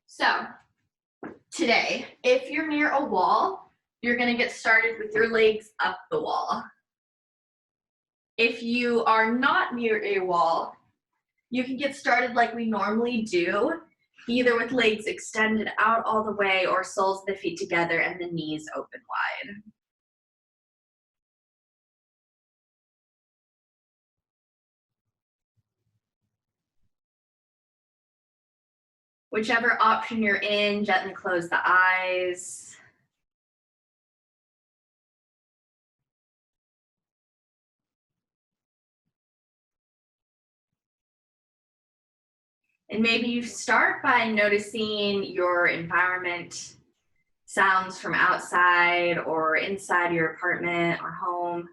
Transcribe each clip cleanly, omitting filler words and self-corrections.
So today, if you're near a wall, you're going to get started with your legs up the wall. If you are not near a wall, you can get started like we normally do, either with legs extended out all the way or soles of the feet together and the knees open wide. Whichever option you're in, gently close the eyes. And maybe you start by noticing your environment, sounds from outside or inside your apartment or home.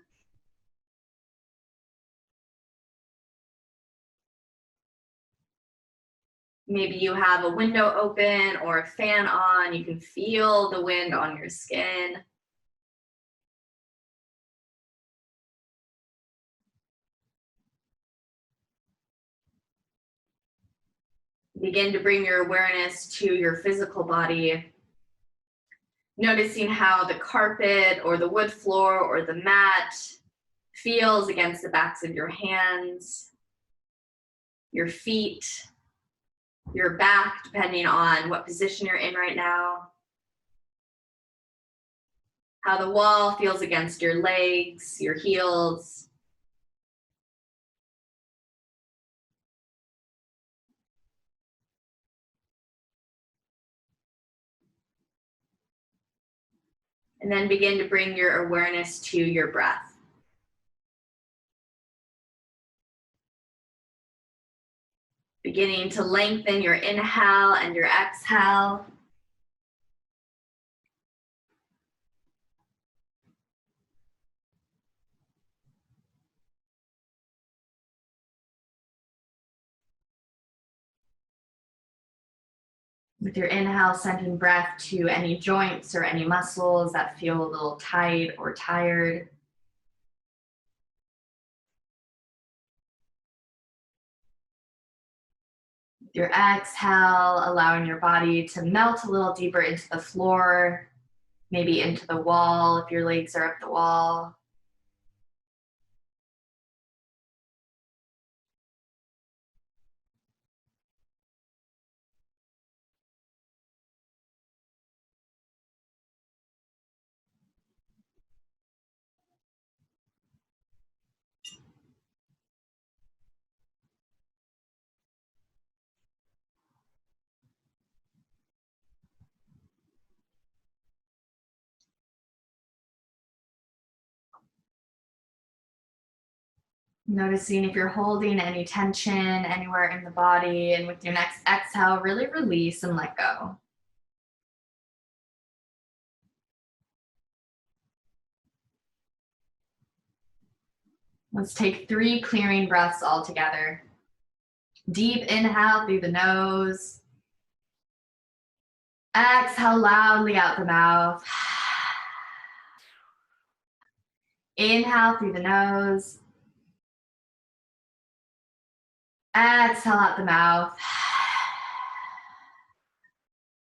Maybe you have a window open or a fan on. You can feel the wind on your skin. Begin to bring your awareness to your physical body, noticing how the carpet or the wood floor or the mat feels against the backs of your hands, your feet, your back, depending on what position you're in right now. How the wall feels against your legs, your heels. And then begin to bring your awareness to your breath. Beginning to lengthen your inhale and your exhale. With your inhale, sending breath to any joints or any muscles that feel a little tight or tired. With your exhale, allowing your body to melt a little deeper into the floor, maybe into the wall if your legs are up the wall. Noticing if you're holding any tension anywhere in the body, and with your next exhale, really release and let go. Let's take 3 clearing breaths all together. Deep inhale through the nose. Exhale loudly out the mouth. Inhale through the nose. Exhale out the mouth.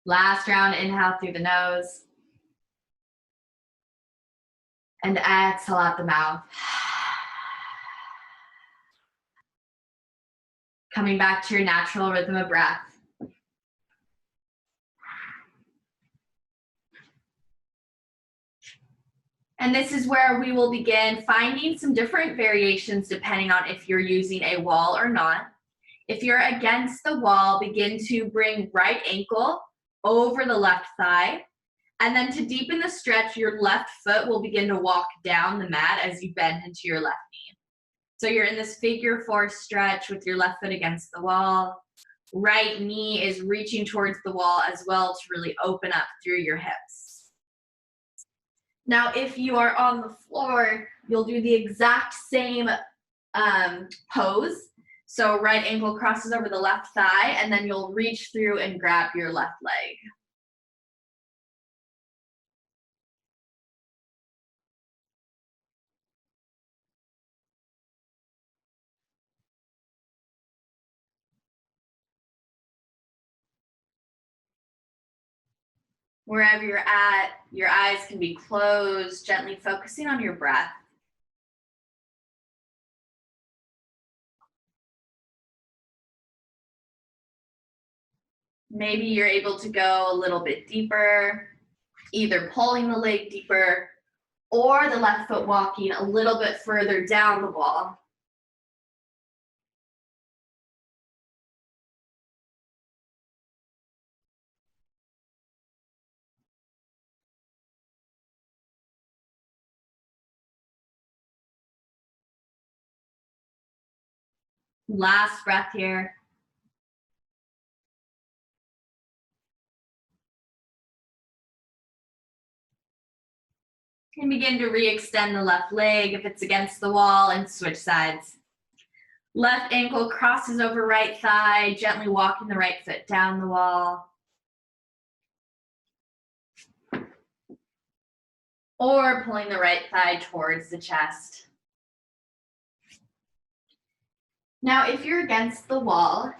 Last round, inhale through the nose. And exhale out the mouth. Coming back to your natural rhythm of breath. And this is where we will begin finding some different variations depending on if you're using a wall or not. If you're against the wall, begin to bring right ankle over the left thigh. And then to deepen the stretch, your left foot will begin to walk down the mat as you bend into your left knee. So you're in this figure 4 stretch with your left foot against the wall. Right knee is reaching towards the wall as well to really open up through your hips. Now, if you are on the floor, you'll do the exact same pose. So right ankle crosses over the left thigh, and then you'll reach through and grab your left leg. Wherever you're at, your eyes can be closed, gently focusing on your breath. Maybe you're able to go a little bit deeper, either pulling the leg deeper or the left foot walking a little bit further down the wall. Last breath here. And begin to re-extend the left leg if it's against the wall and switch sides. Left ankle crosses over right thigh, gently walking the right foot down the wall. Or pulling the right thigh towards the chest. Now, if you're against the wall,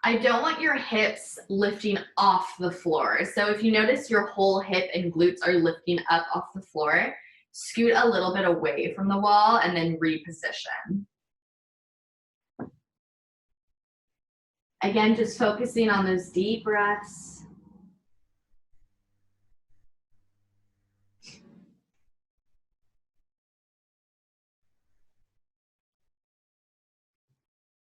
I don't want your hips lifting off the floor. So if you notice your whole hip and glutes are lifting up off the floor, scoot a little bit away from the wall and then reposition. Again, just focusing on those deep breaths.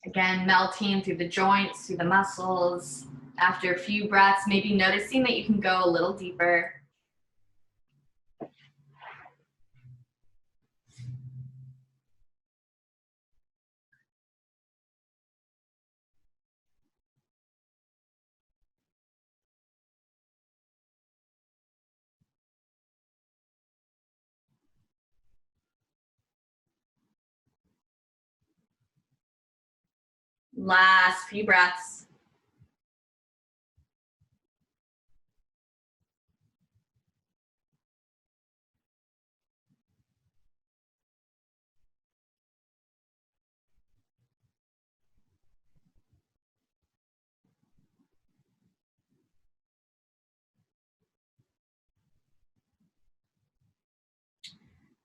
Again, melting through the joints, through the muscles. After a few breaths, maybe noticing that you can go a little deeper. Last few breaths.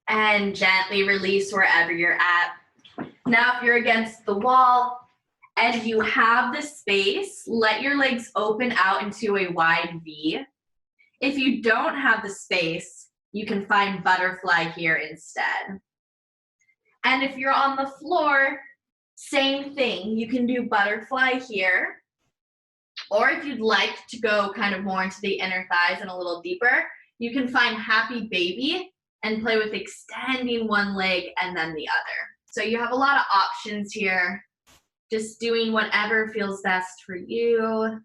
And gently release wherever you're at. Now, if you're against the wall and you have the space, let your legs open out into a wide V. If you don't have the space, you can find butterfly here instead. And if you're on the floor, same thing. You can do butterfly here. Or if you'd like to go kind of more into the inner thighs and a little deeper, you can find happy baby and play with extending one leg and then the other. So you have a lot of options here, just doing whatever feels best for you.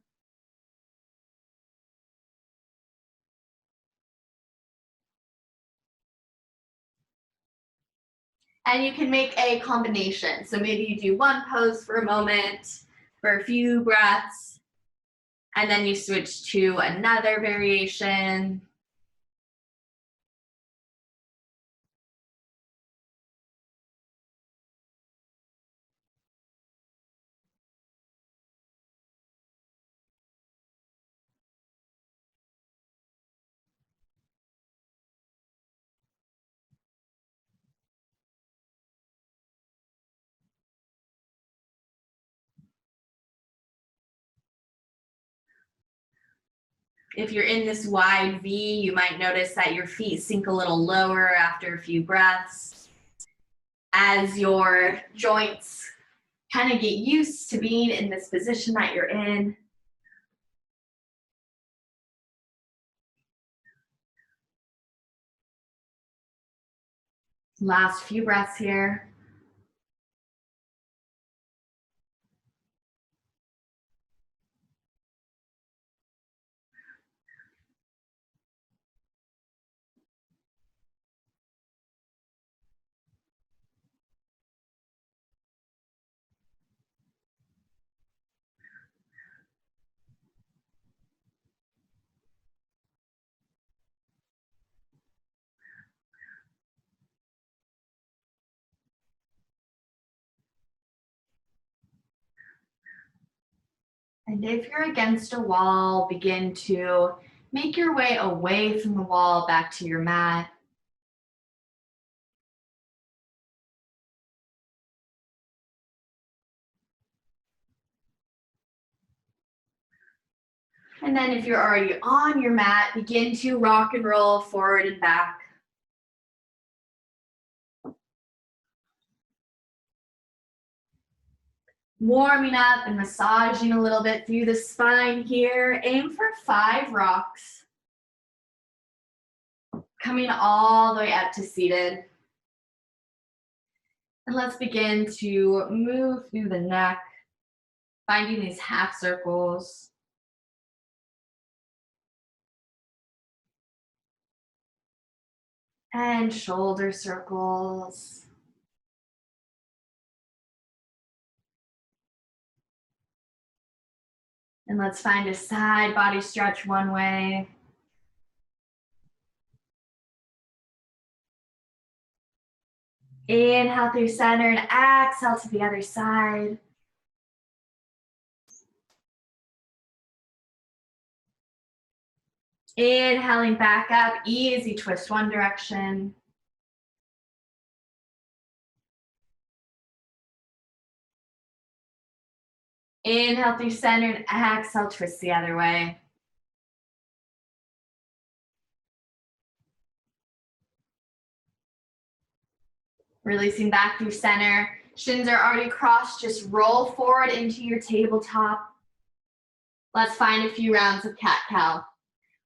And you can make a combination. So maybe you do one pose for a moment, for a few breaths, and then you switch to another variation. If you're in this wide V, you might notice that your feet sink a little lower after a few breaths. As your joints kind of get used to being in this position that you're in. Last few breaths here. And if you're against a wall, begin to Make your way away from the wall back to your mat. And then if you're already on your mat, begin to rock and roll forward and back. Warming up and massaging a little bit through the spine here. Aim for 5 rocks. Coming all the way up to seated. And let's begin to move through the neck, finding these half circles. And shoulder circles. And let's find a side body stretch one way. Inhale through center and exhale to the other side. Inhaling back up, easy twist one direction. Inhale through center and exhale, twist the other way. Releasing back through center. Shins are already crossed, just roll forward into your tabletop. Let's find a few rounds of cat-cow.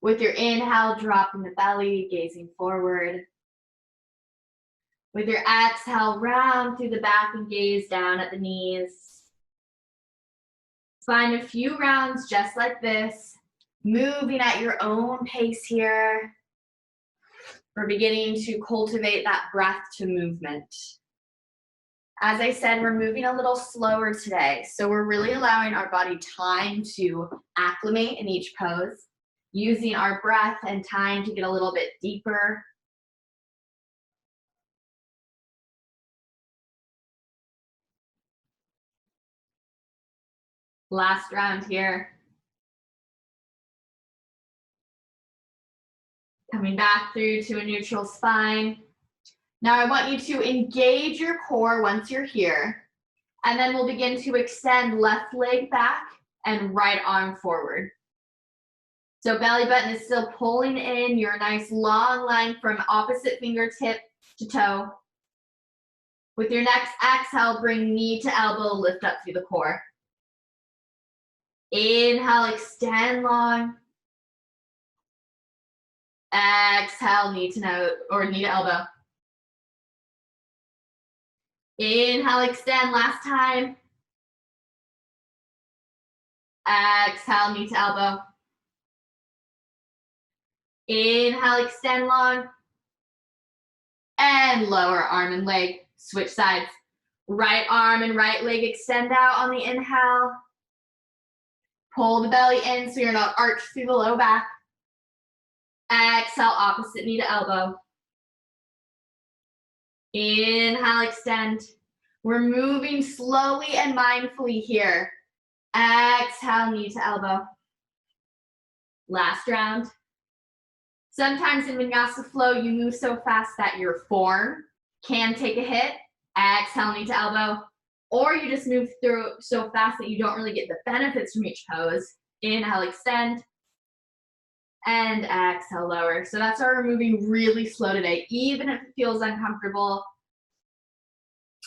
With your inhale, drop in the belly, gazing forward. With your exhale, round through the back and gaze down at the knees. Find a few rounds just like this, moving at your own pace here. We're beginning to cultivate that breath to movement. As I said, we're moving a little slower today, so we're really allowing our body time to acclimate in each pose, using our breath and time to get a little bit deeper. Last round here. Coming back through to a neutral spine. Now I want you to engage your core once you're here, and then we'll begin to extend left leg back and right arm forward. So belly button is still pulling in your nice long line from opposite fingertip to toe. With your next exhale, bring knee to elbow, lift up through the core. Inhale, extend long. Exhale, knee to nose or knee to elbow. Inhale, extend last time. Exhale, knee to elbow. Inhale, extend long. And lower arm and leg, switch sides. Right arm and right leg extend out on the inhale. Pull the belly in so you're not arched through the low back. Exhale, opposite knee to elbow. Inhale, extend. We're moving slowly and mindfully here. Exhale, knee to elbow. Last round. Sometimes in Vinyasa flow, you move so fast that your form can take a hit. Exhale, knee to elbow. Or you just move through so fast that you don't really get the benefits from each pose. Inhale, extend. And exhale, lower. So that's why we're moving really slow today, even if it feels uncomfortable,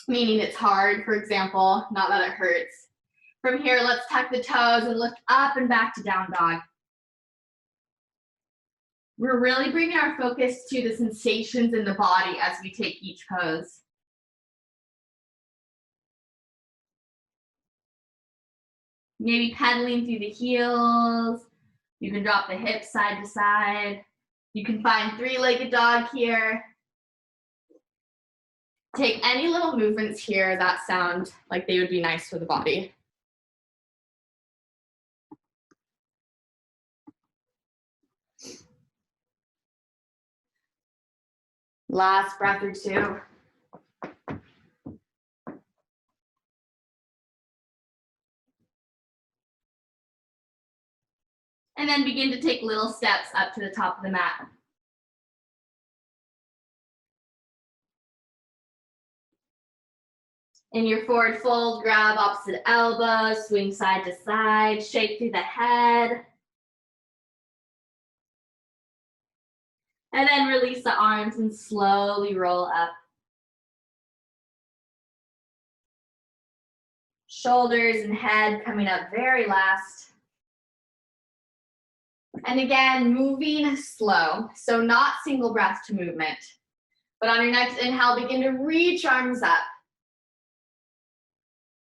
meaning it's hard, for example, not that it hurts. From here, let's tuck the toes and lift up and back to down dog. We're really bringing our focus to the sensations in the body as we take each pose. Maybe pedaling through the heels. You can drop the hips side to side. You can find three-legged dog here. Take any little movements here that sound like they would be nice for the body. Last breath or two. And then begin to take little steps up to the top of the mat. In your forward fold, grab opposite elbow, swing side to side, shake through the head. And then release the arms and slowly roll up. Shoulders and head coming up very last. And again, moving slow, so not single breath to movement. But on your next inhale, begin to reach arms up.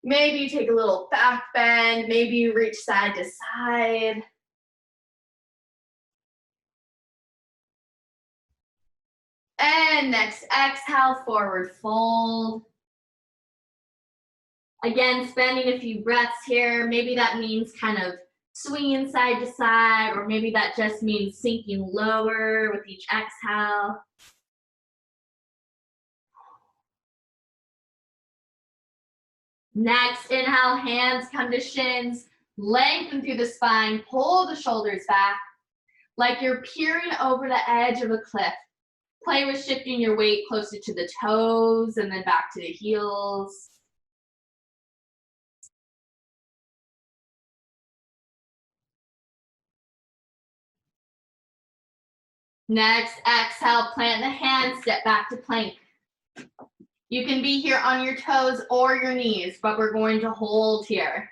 Maybe you take a little back bend, maybe you reach side to side. And next exhale, forward fold. Again, spending a few breaths here. Maybe that means kind of swinging side to side, or maybe that just means sinking lower with each exhale. Next, inhale, hands come to shins, lengthen through the spine, pull the shoulders back, like you're peering over the edge of a cliff. Play with shifting your weight closer to the toes and then back to the heels. Next, exhale, plant the hands, step back to plank. You can be here on your toes or your knees, but we're going to hold here.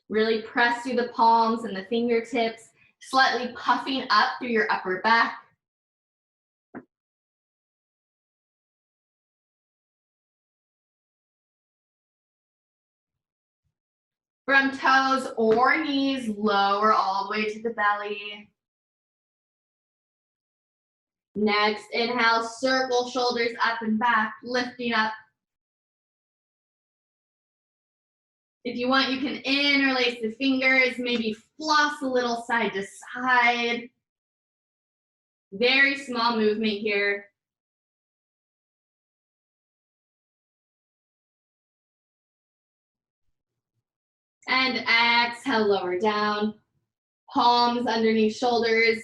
Really press through the palms and the fingertips, slightly puffing up through your upper back. From toes or knees, lower all the way to the belly. Next, inhale, circle shoulders up and back, lifting up. If you want, you can interlace the fingers, maybe floss a little side to side. Very small movement here. And exhale, lower down. Palms underneath shoulders.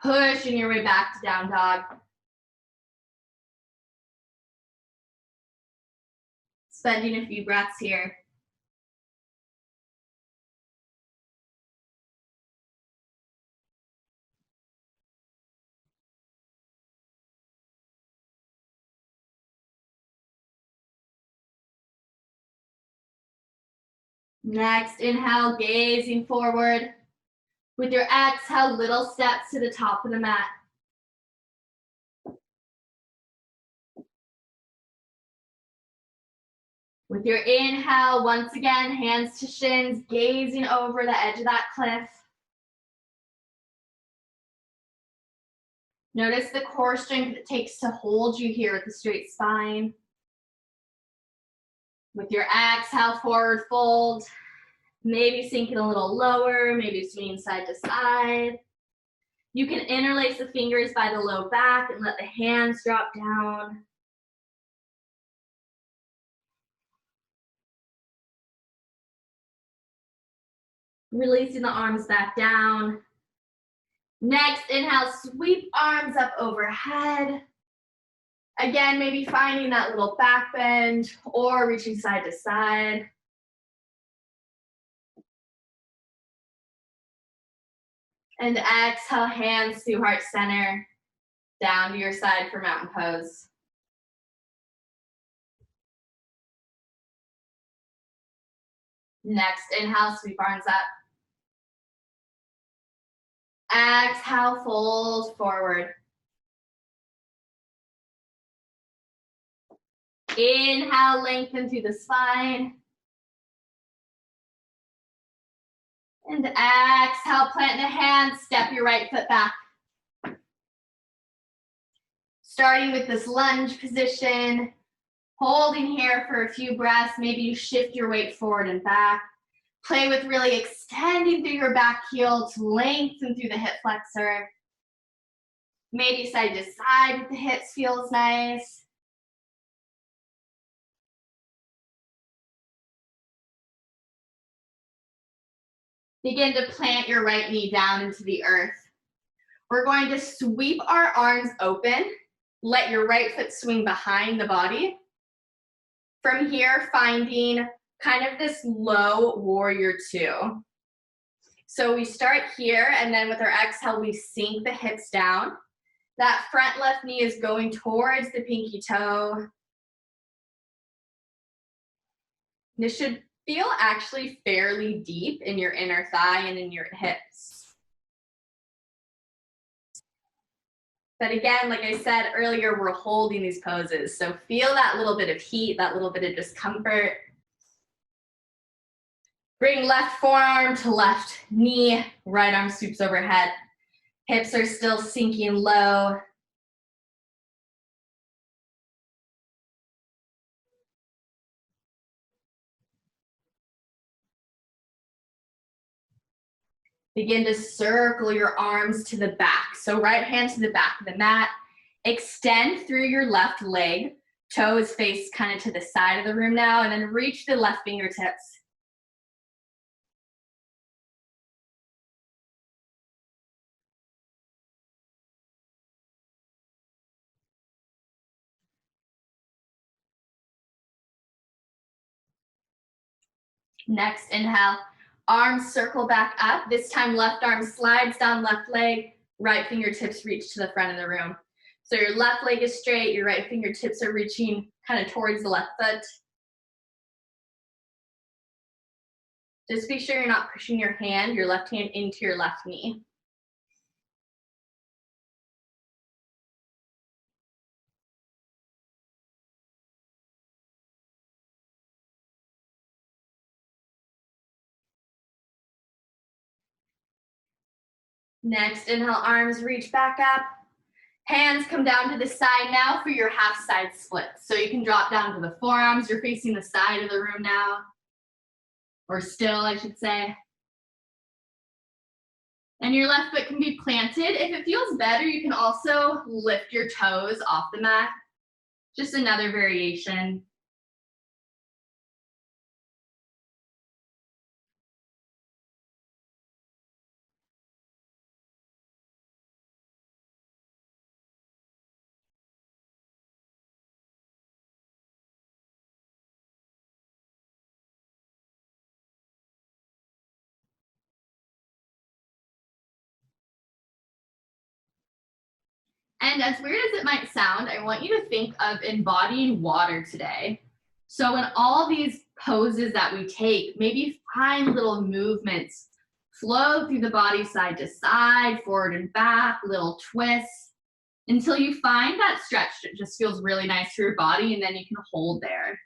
Pushing your way back to down dog. Spending a few breaths here. Next, inhale, gazing forward. With your exhale, little steps to the top of the mat. With your inhale, once again, hands to shins, gazing over the edge of that cliff. Notice the core strength it takes to hold you here with the straight spine. With your exhale, forward fold. Maybe sinking a little lower, maybe swinging side to side. You can interlace the fingers by the low back and let the hands drop down. Releasing the arms back down. Next, inhale, sweep arms up overhead. Again, maybe finding that little back bend or reaching side to side. And exhale, hands to heart center, down to your side for mountain pose. Next, inhale, sweep arms up. Exhale, fold forward. Inhale, lengthen through the spine. And exhale, plant the hands, step your right foot back. Starting with this lunge position, holding here for a few breaths. Maybe you shift your weight forward and back. Play with really extending through your back heel to lengthen through the hip flexor. Maybe side to side with the hips feels nice. Begin to plant your right knee down into the earth. We're going to sweep our arms open. Let your right foot swing behind the body. From here, finding kind of this low warrior two. So we start here, and then with our exhale, we sink the hips down. That front left knee is going towards the pinky toe. This should feel actually fairly deep in your inner thigh and in your hips. But again, like I said earlier, we're holding these poses. So feel that little bit of heat, that little bit of discomfort. Bring left forearm to left knee, right arm swoops overhead. Hips are still sinking low. Begin to circle your arms to the back. So right hand to the back of the mat. Extend through your left leg. Toes face kind of to the side of the room now, and then reach the left fingertips. Next, inhale. Arms circle back up. This time, left arm slides down left leg. Right fingertips reach to the front of the room. So your left leg is straight. Your right fingertips are reaching kind of towards the left foot. Just be sure you're not pushing your left hand into your left knee. Next, inhale, arms reach back up. Hands come down to the side now for your half side split. So you can drop down to the forearms. You're facing the side of the room now. Or still, I should say. And your left foot can be planted. If it feels better, you can also lift your toes off the mat. Just another variation. And as weird as it might sound, I want you to think of embodying water today. So in all these poses that we take, maybe find little movements. Flow through the body side to side, forward and back, little twists, until you find that stretch that just feels really nice for your body, and then you can hold there.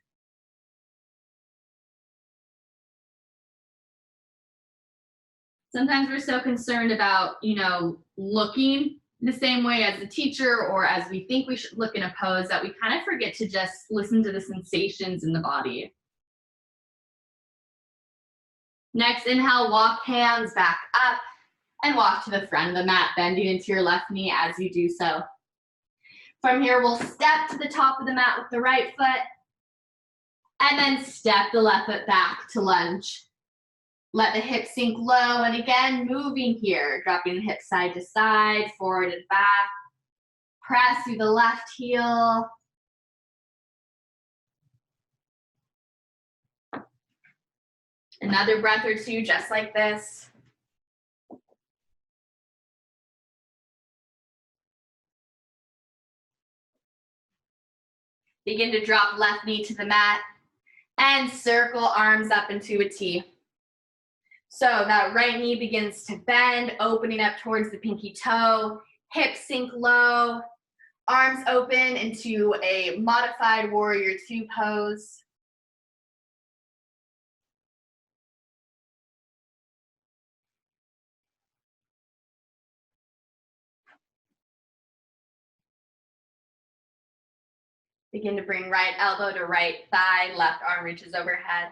Sometimes we're so concerned about, looking the same way as the teacher or as we think we should look in a pose that we kind of forget to just listen to the sensations in the body. Next, inhale, walk hands back up and walk to the front of the mat, bending into your left knee as you do so. From here, we'll step to the top of the mat with the right foot and then step the left foot back to lunge. Let the hips sink low, and again, moving here, dropping the hips side to side, forward and back. Press through the left heel. Another breath or two, just like this. Begin to drop left knee to the mat and circle arms up into a T. So that right knee begins to bend, opening up towards the pinky toe, hips sink low, arms open into a modified warrior two pose. Begin to bring right elbow to right thigh, left arm reaches overhead.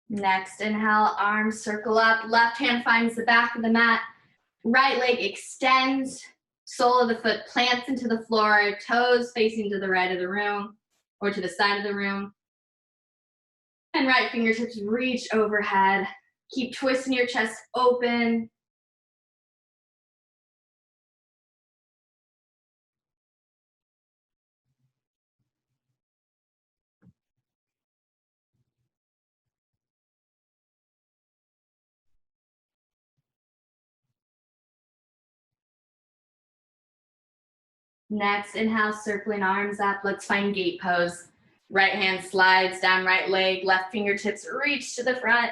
Next, inhale, arms circle up, left hand finds the back of the mat, right leg extends, sole of the foot plants into the floor, toes facing to the right of the room or to the side of the room. And right fingertips reach overhead. Keep twisting your chest open. Next, inhale, circling arms up. Let's find gate pose. Right hand slides down right leg, left fingertips reach to the front.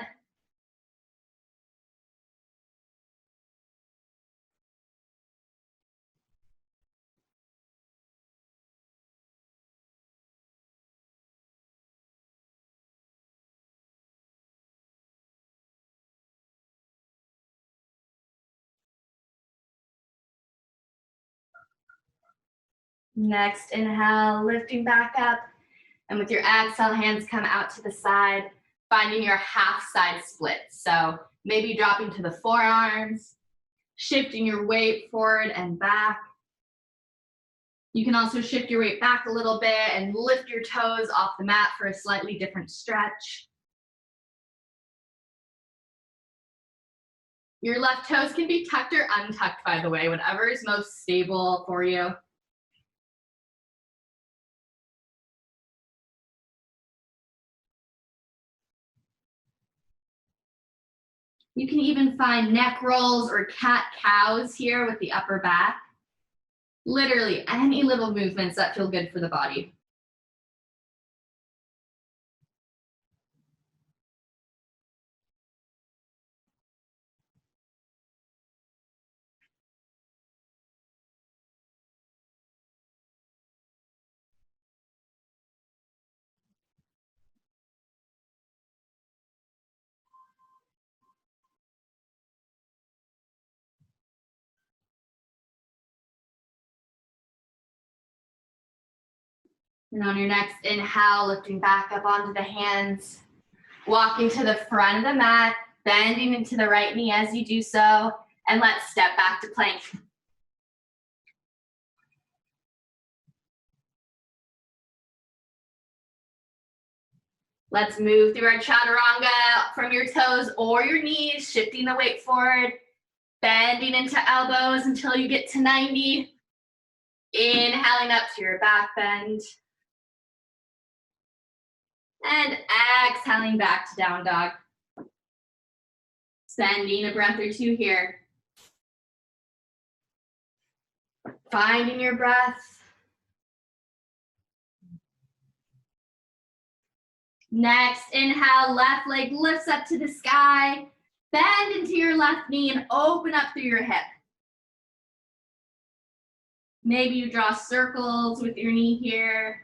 Next, inhale, lifting back up. And with your exhale, hands come out to the side, finding your half side split. So maybe dropping to the forearms, shifting your weight forward and back. You can also shift your weight back a little bit and lift your toes off the mat for a slightly different stretch. Your left toes can be tucked or untucked, by the way, whatever is most stable for you. You can even find neck rolls or cat-cows here with the upper back. Literally any little movements that feel good for the body. And on your next inhale, lifting back up onto the hands, walking to the front of the mat, bending into the right knee as you do so, and let's step back to plank. Let's move through our chaturanga from your toes or your knees, shifting the weight forward, bending into elbows until you get to 90. Inhaling up to your back bend. And exhaling back to down dog. Spending a breath or two here. Finding your breath. Next, inhale, left leg lifts up to the sky. Bend into your left knee and open up through your hip. Maybe you draw circles with your knee here.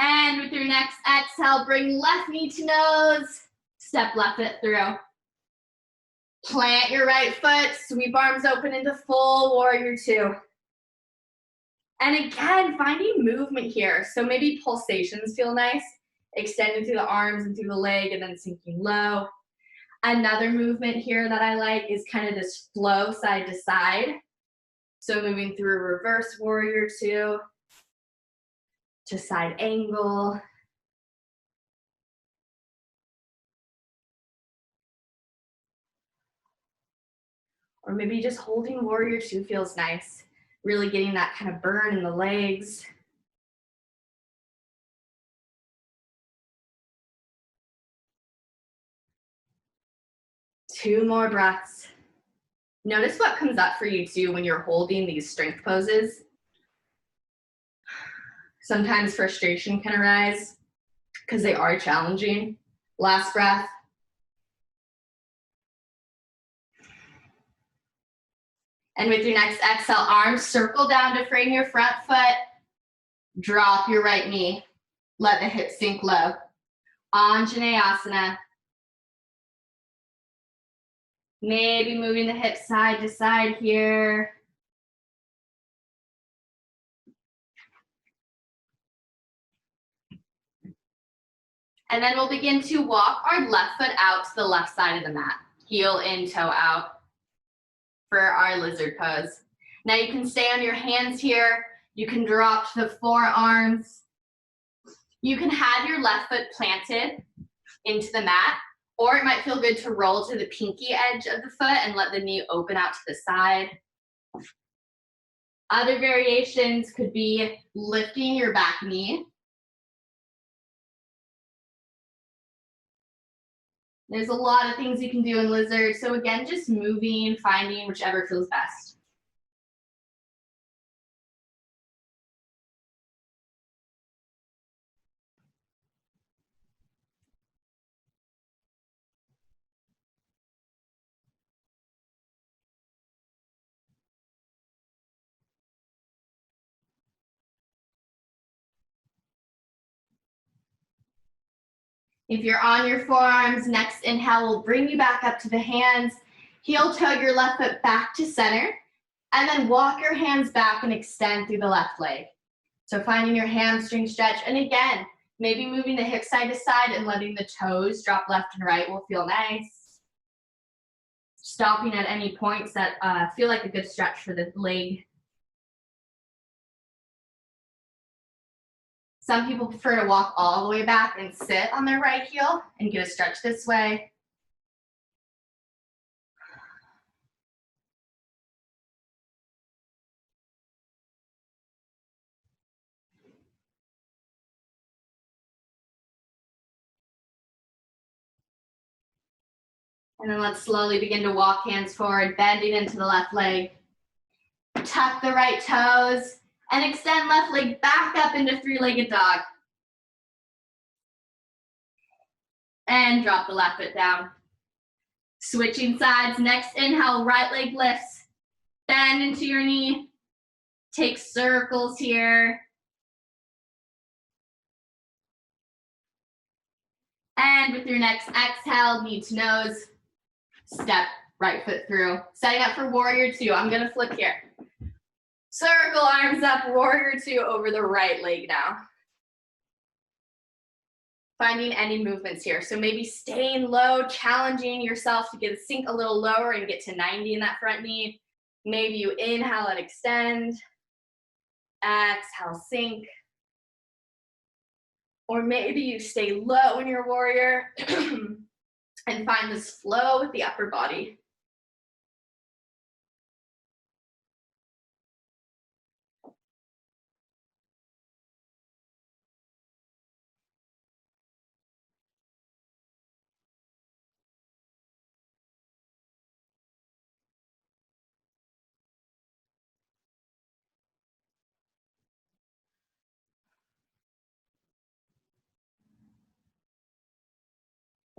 And with your next exhale, bring left knee to nose. Step left foot through. Plant your right foot, sweep arms open into full warrior two. And again, finding movement here. So maybe pulsations feel nice, extending through the arms and through the leg and then sinking low. Another movement here that I like is kind of this flow side to side. So moving through a reverse warrior two to side angle. Or maybe just holding warrior two feels nice. Really getting that kind of burn in the legs. Two more breaths. Notice what comes up for you too when you're holding these strength poses. Sometimes frustration can arise because they are challenging. Last breath. And with your next exhale, arms circle down to frame your front foot. Drop your right knee. Let the hips sink low. Anjaneyasana. Maybe moving the hips side to side here. And then we'll begin to walk our left foot out to the left side of the mat. Heel in, toe out for our lizard pose. Now you can stay on your hands here. You can drop to the forearms. You can have your left foot planted into the mat, or it might feel good to roll to the pinky edge of the foot and let the knee open out to the side. Other variations could be lifting your back knee. There's a lot of things you can do in lizard. So again, just moving, finding whichever feels best. If you're on your forearms, next inhale will bring you back up to the hands. Heel toe your left foot back to center, and then walk your hands back and extend through the left leg. So finding your hamstring stretch, and again, maybe moving the hips side to side and letting the toes drop left and right will feel nice. Stopping at any points that feel like a good stretch for the leg. Some people prefer to walk all the way back and sit on their right heel and get a stretch this way. And then let's slowly begin to walk hands forward, bending into the left leg. Tuck the right toes and extend left leg back up into three-legged dog. And drop the left foot down. Switching sides, next inhale, right leg lifts. Bend into your knee. Take circles here. And with your next exhale, knee to nose, step right foot through. Setting up for warrior two. I'm gonna flip here. Circle arms up, warrior two over the right leg now. Finding any movements here. So maybe staying low, challenging yourself to get sink a little lower and get to 90 in that front knee. Maybe you inhale and extend. Exhale, sink. Or maybe you stay low in your warrior and find this flow with the upper body.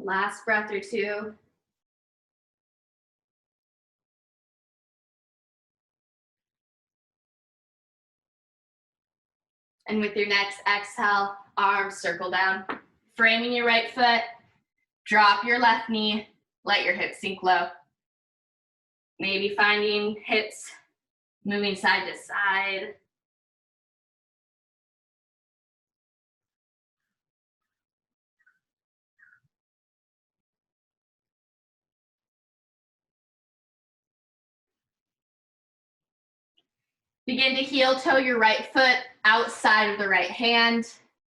Last breath or two. And with your next exhale, arms circle down. Framing your right foot, drop your left knee, let your hips sink low. Maybe finding hips moving side to side. Begin to heel toe your right foot outside of the right hand,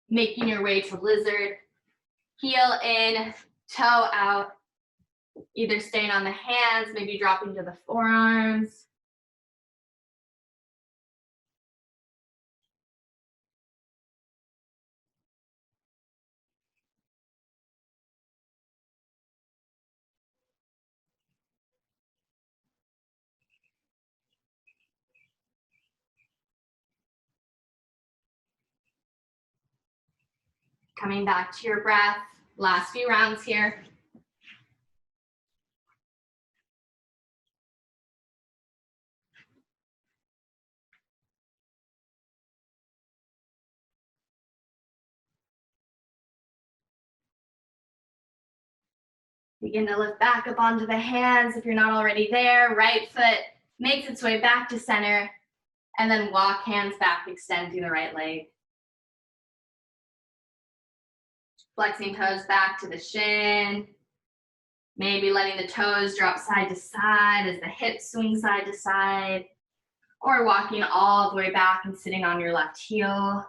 making your way to lizard. Heel in, toe out, either staying on the hands, maybe dropping to the forearms. Coming back to your breath, last few rounds here. Begin to lift back up onto the hands if you're not already there. Right foot makes its way back to center, and then walk hands back, extend through the right leg. Flexing toes back to the shin. Maybe letting the toes drop side to side as the hips swing side to side. Or walking all the way back and sitting on your left heel.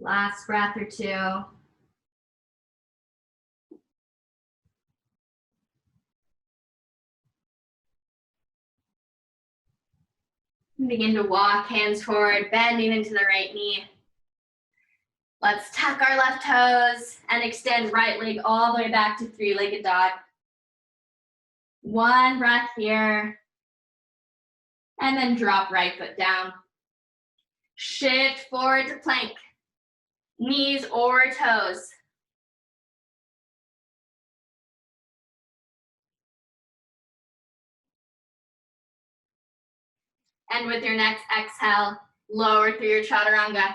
Last breath or two. Begin to walk, hands forward, bending into the right knee. Let's tuck our left toes and extend right leg all the way back to three-legged dog. One breath here. And then drop right foot down. Shift forward to plank. Knees or toes. And with your next exhale, lower through your chaturanga.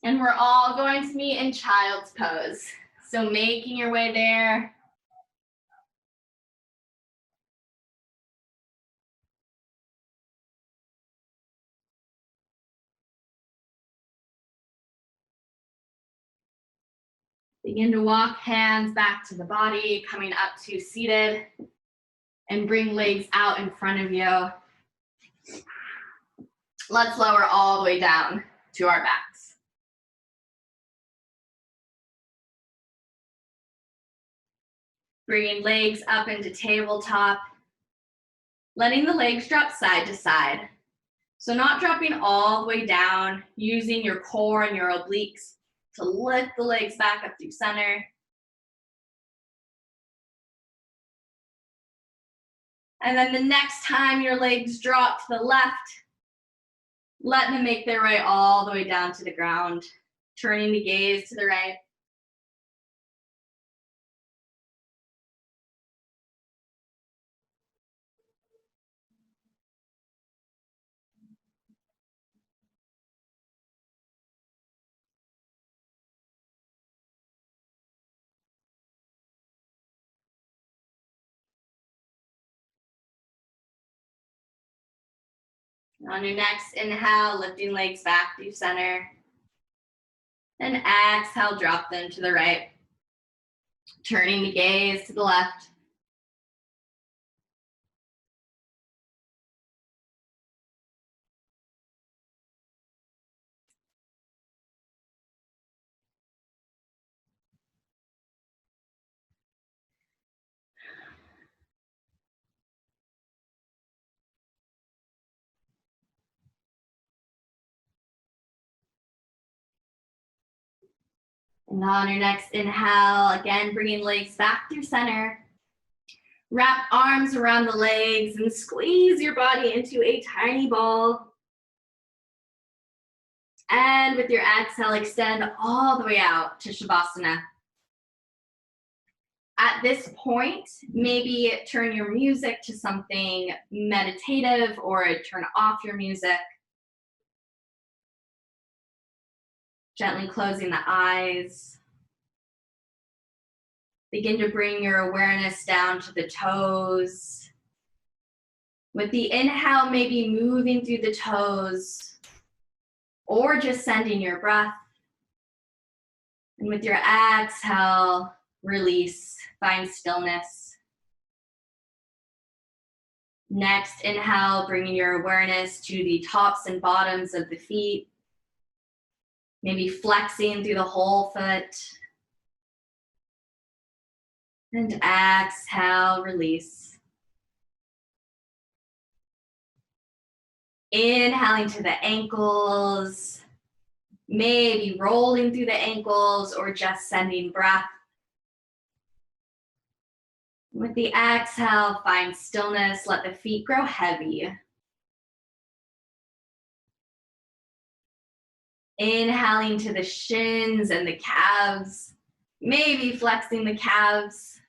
And we're all going to meet in child's pose. So making your way there. Begin to walk hands back to the body, coming up to seated. And bring legs out in front of you. Let's lower all the way down to our backs. Bringing legs up into tabletop. Letting the legs drop side to side. So not dropping all the way down, using your core and your obliques to lift the legs back up through center. And then the next time your legs drop to the left, let them make their way all the way down to the ground, turning the gaze to the right. On your next inhale, lifting legs back through center. And exhale, drop them to the right. Turning the gaze to the left. And on your next inhale, again, bringing legs back through center. Wrap arms around the legs and squeeze your body into a tiny ball. And with your exhale, extend all the way out to Shavasana. At this point, maybe turn your music to something meditative or turn off your music. Gently closing the eyes. Begin to bring your awareness down to the toes. With the inhale, maybe moving through the toes or just sending your breath. And with your exhale, release, find stillness. Next, inhale, bringing your awareness to the tops and bottoms of the feet. Maybe flexing through the whole foot. And exhale, release. Inhaling to the ankles. Maybe rolling through the ankles or just sending breath. With the exhale, find stillness. Let the feet grow heavy. Inhaling to the shins and the calves, maybe flexing the calves.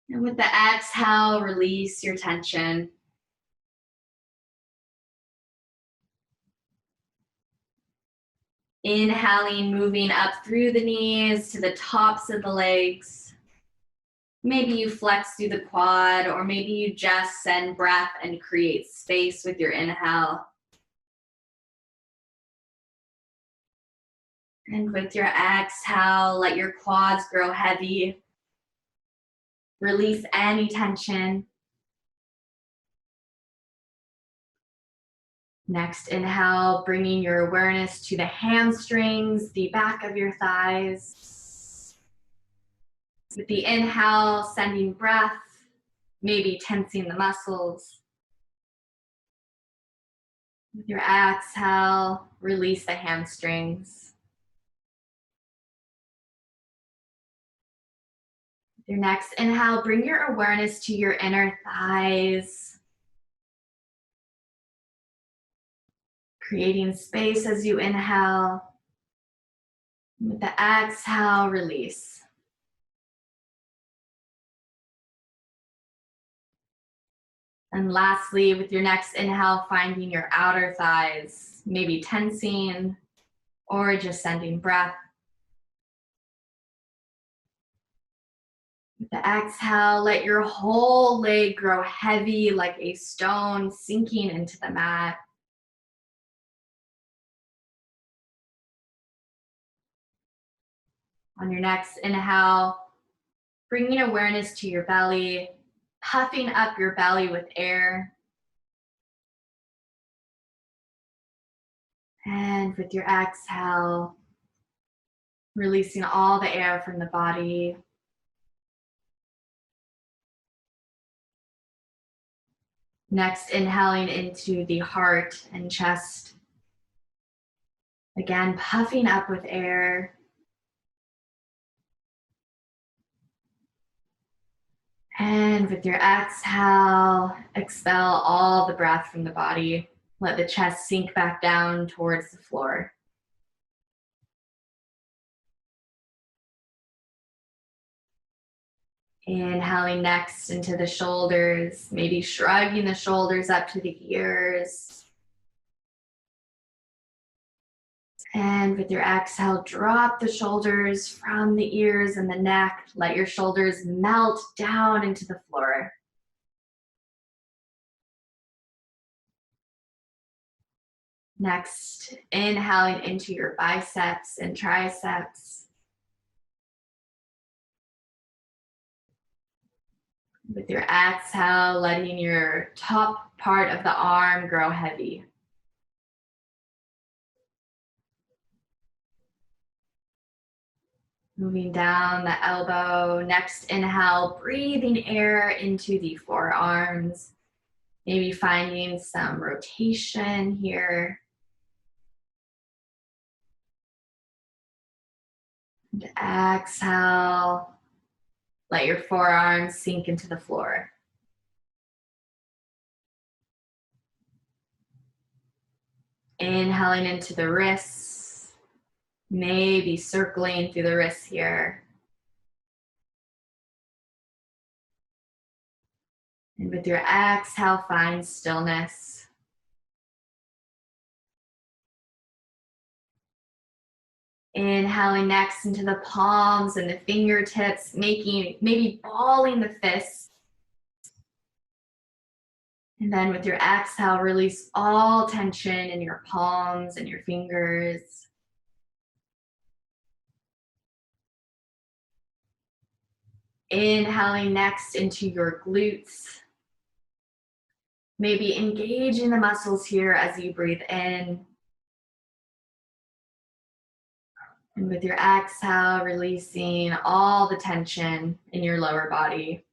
And with the exhale, release your tension. Inhaling, moving up through the knees to the tops of the legs. Maybe you flex through the quad, or maybe you just send breath and create space with your inhale. And with your exhale, let your quads grow heavy. Release any tension. Next, inhale, bringing your awareness to the hamstrings, the back of your thighs. With the inhale, sending breath, maybe tensing the muscles. With your exhale, release the hamstrings. With your next inhale, bring your awareness to your inner thighs. Creating space as you inhale. With the exhale, release. And lastly, with your next inhale, finding your outer thighs, maybe tensing or just sending breath. With the exhale, let your whole leg grow heavy like a stone sinking into the mat. On your next inhale, bringing awareness to your belly, puffing up your belly with air. And with your exhale, releasing all the air from the body. Next, inhaling into the heart and chest. Again, puffing up with air. And with your exhale, expel all the breath from the body. Let the chest sink back down towards the floor. Inhaling next into the shoulders, maybe shrugging the shoulders up to the ears. And with your exhale, drop the shoulders from the ears and the neck. Let your shoulders melt down into the floor. Next, inhaling into your biceps and triceps. With your exhale, letting your top part of the arm grow heavy. Moving down the elbow. Next inhale, breathing air into the forearms. Maybe finding some rotation here. And exhale, let your forearms sink into the floor. Inhaling into the wrists, maybe circling through the wrists here. And with your exhale, find stillness. Inhaling next into the palms and the fingertips, maybe balling the fists. And then with your exhale, release all tension in your palms and your fingers. Inhaling next into your glutes. Maybe engaging the muscles here as you breathe in. And with your exhale, releasing all the tension in your lower body.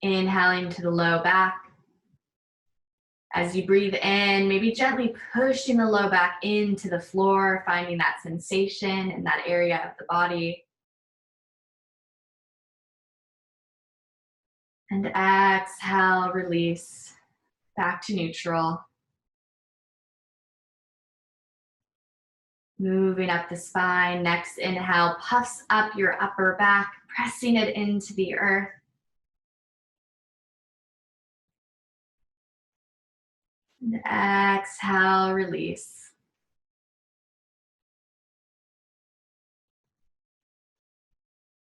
Inhaling to the low back. As you breathe in, maybe gently pushing the low back into the floor, finding that sensation in that area of the body. And exhale, release back to neutral. Moving up the spine. Next inhale, puffs up your upper back, pressing it into the earth. And exhale, release.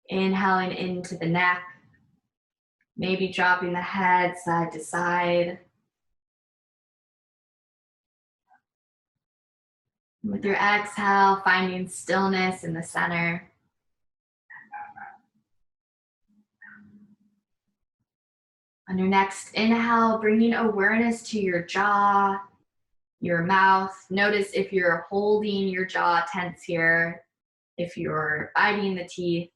Inhaling into the neck, maybe dropping the head side to side. With your exhale, finding stillness in the center. On your next inhale, bringing awareness to your jaw, your mouth. Notice if you're holding your jaw tense here, if you're biting the teeth.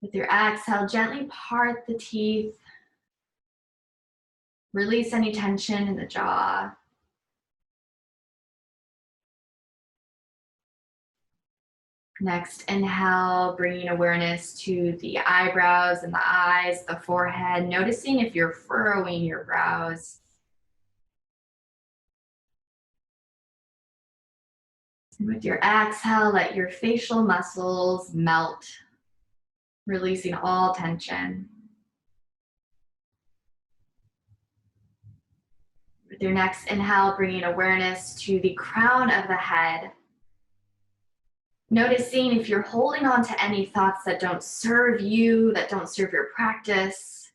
With your exhale, gently part the teeth. Release any tension in the jaw. Next inhale, bringing awareness to the eyebrows and the eyes, the forehead, noticing if you're furrowing your brows. With your exhale, let your facial muscles melt, releasing all tension. With your next inhale, bringing awareness to the crown of the head. Noticing if you're holding on to any thoughts that don't serve you, that don't serve your practice.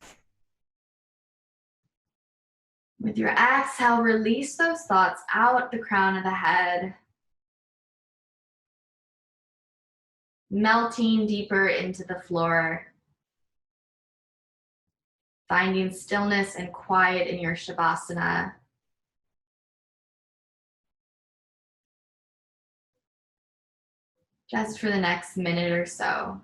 With your exhale, release those thoughts out the crown of the head. Melting deeper into the floor. Finding stillness and quiet in your Shavasana. Just for the next minute or so.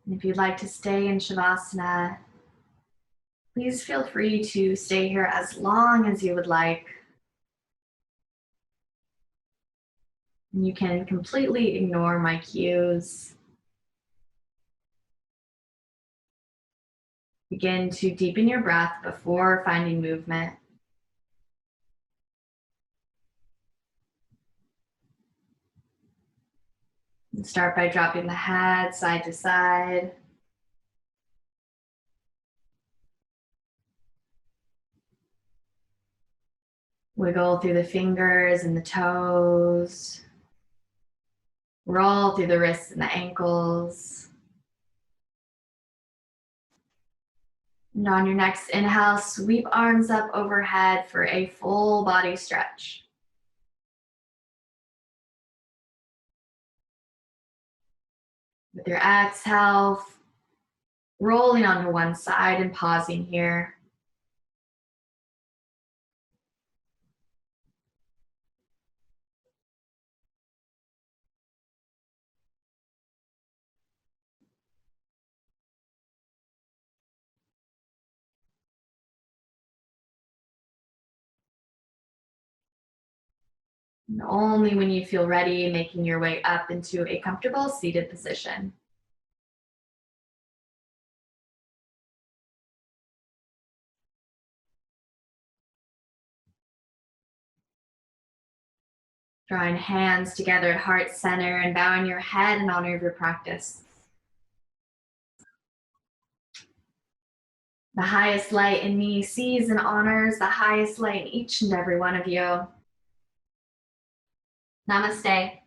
And if you'd like to stay in Shavasana, please feel free to stay here as long as you would like. And you can completely ignore my cues. Begin to deepen your breath before finding movement. And start by dropping the head side to side. Wiggle through the fingers and the toes. Roll through the wrists and the ankles. And on your next inhale, sweep arms up overhead for a full body stretch. With your exhale, rolling onto one side and pausing here. And only when you feel ready, making your way up into a comfortable seated position. Drawing hands together at heart center and bowing your head in honor of your practice. The highest light in me sees and honors the highest light in each and every one of you. Namaste.